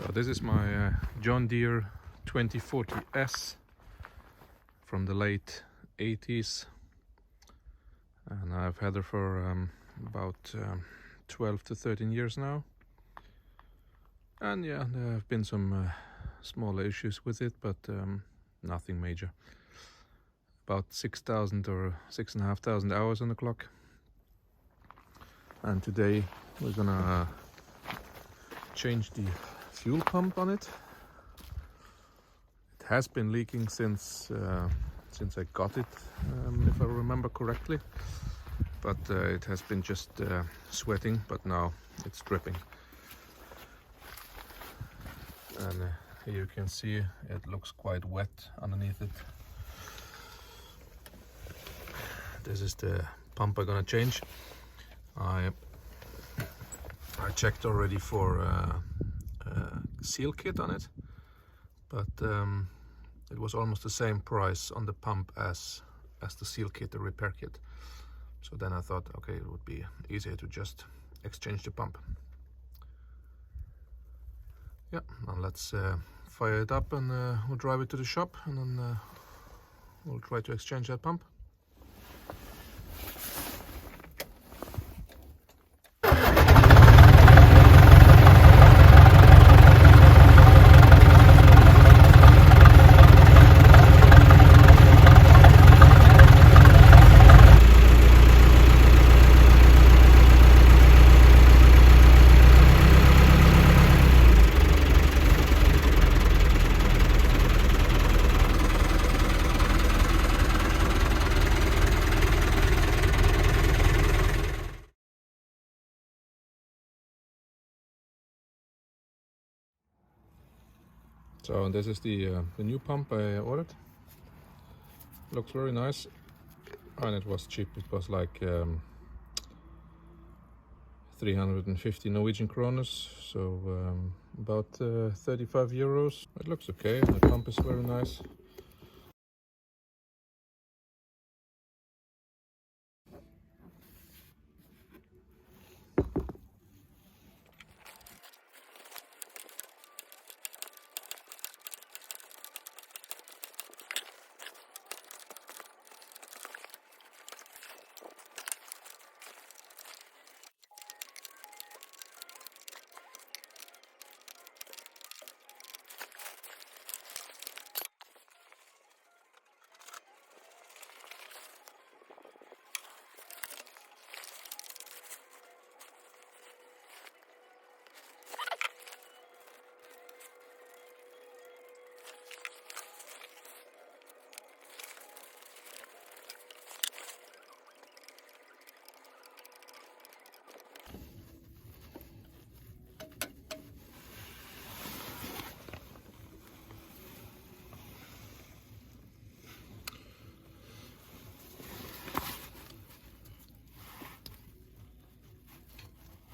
So this is my John Deere 2040S from the late 80s, and I've had her for about 12 to 13 years now. And yeah, there have been some small issues with it, but nothing major. About 6,000 or 6,500 hours on the clock. And today we're gonna change the fuel pump on it. It has been leaking since I got it, if I remember correctly. But it has been just sweating, but now it's dripping. And here you can see it looks quite wet underneath it. This is the pump I'm gonna change. I checked already for a seal kit on it, but it was almost the same price on the pump as the seal kit, the repair kit. So then I thought, okay, it would be easier to just exchange the pump. Yeah, now let's fire it up and we'll drive it to the shop, and then we'll try to exchange that pump. So this is the new pump I ordered. Looks very nice, and it was cheap. It was like 350 Norwegian kroners, so about 35 euros. It looks okay, and the pump is very nice.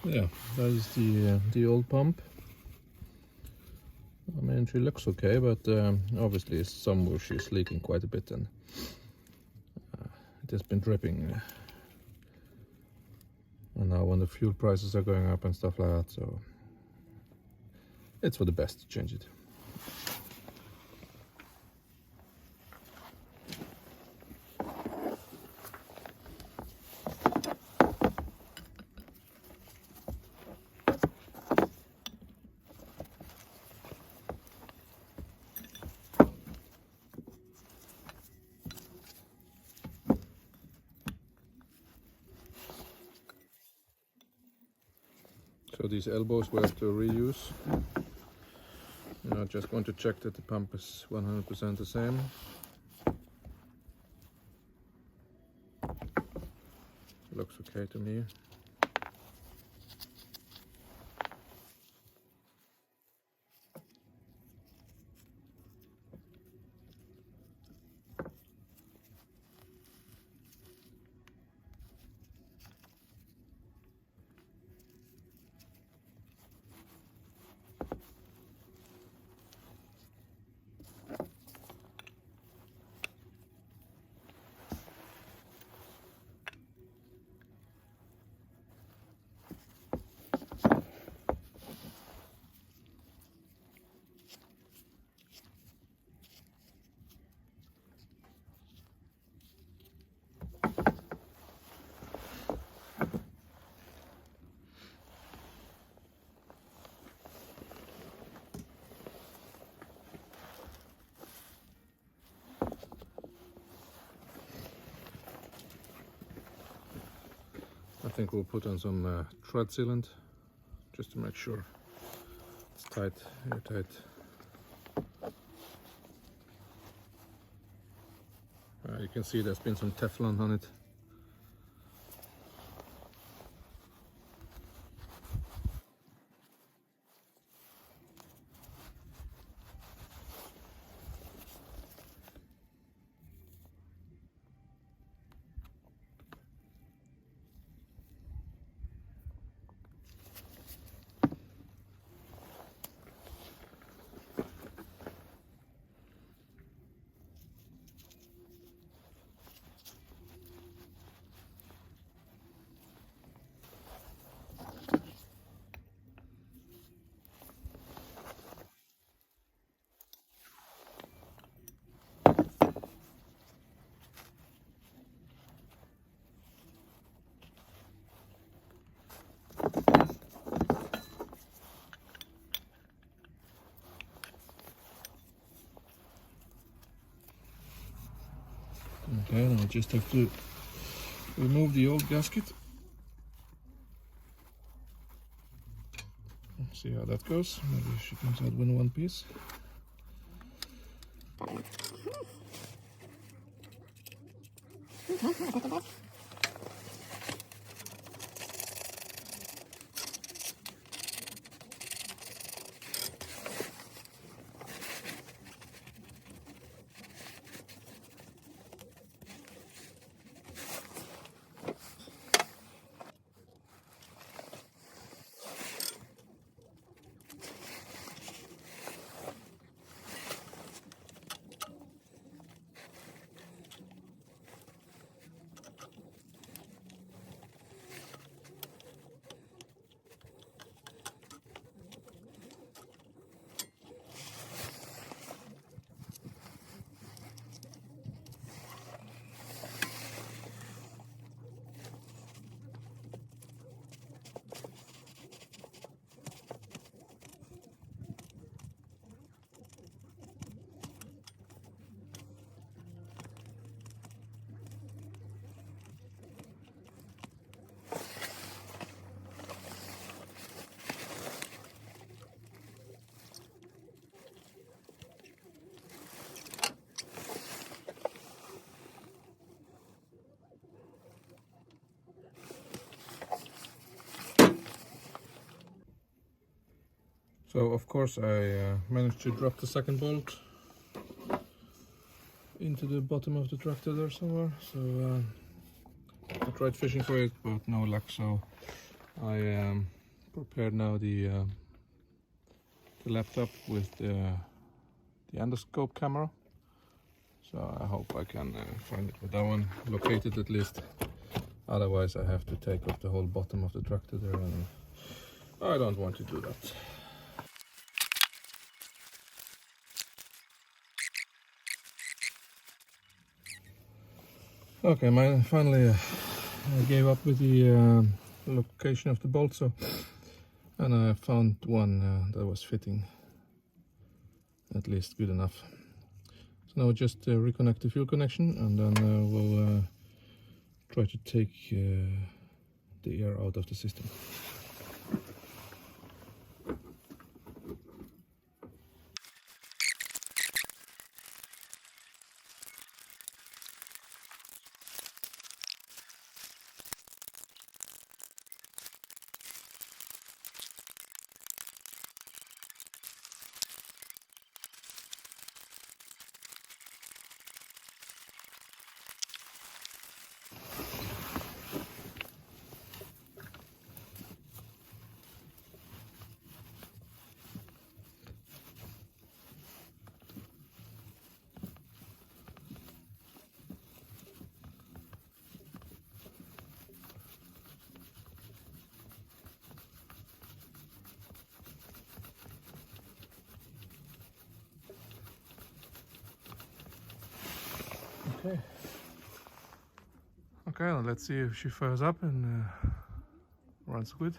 Yeah, that is the old pump. I mean, she looks okay, but obviously somewhere she's leaking quite a bit, and it has been dripping. And now when the fuel prices are going up and stuff like that, so it's for the best to change it. So these elbows we have to reuse. Now just want to check that the pump is 100% the same. Looks okay to me. I think we'll put on some tread sealant just to make sure it's tight, airtight. You can see there's been some Teflon on it. Okay, now I just have to remove the old gasket. See how that goes. Maybe she comes out with one piece. So of course I managed to drop the second bolt into the bottom of the tractor there somewhere. So I tried fishing for it, but no luck. So I prepared now the laptop with the endoscope camera. So I hope I can find it with that one located at least. Otherwise I have to take off the whole bottom of the tractor there, and I don't want to do that. Okay, finally I gave up with the location of the bolt, and I found one that was fitting at least good enough. So now we'll just reconnect the fuel connection, and then we'll try to take the air out of the system. Okay. Okay, let's see if she fires up and runs good.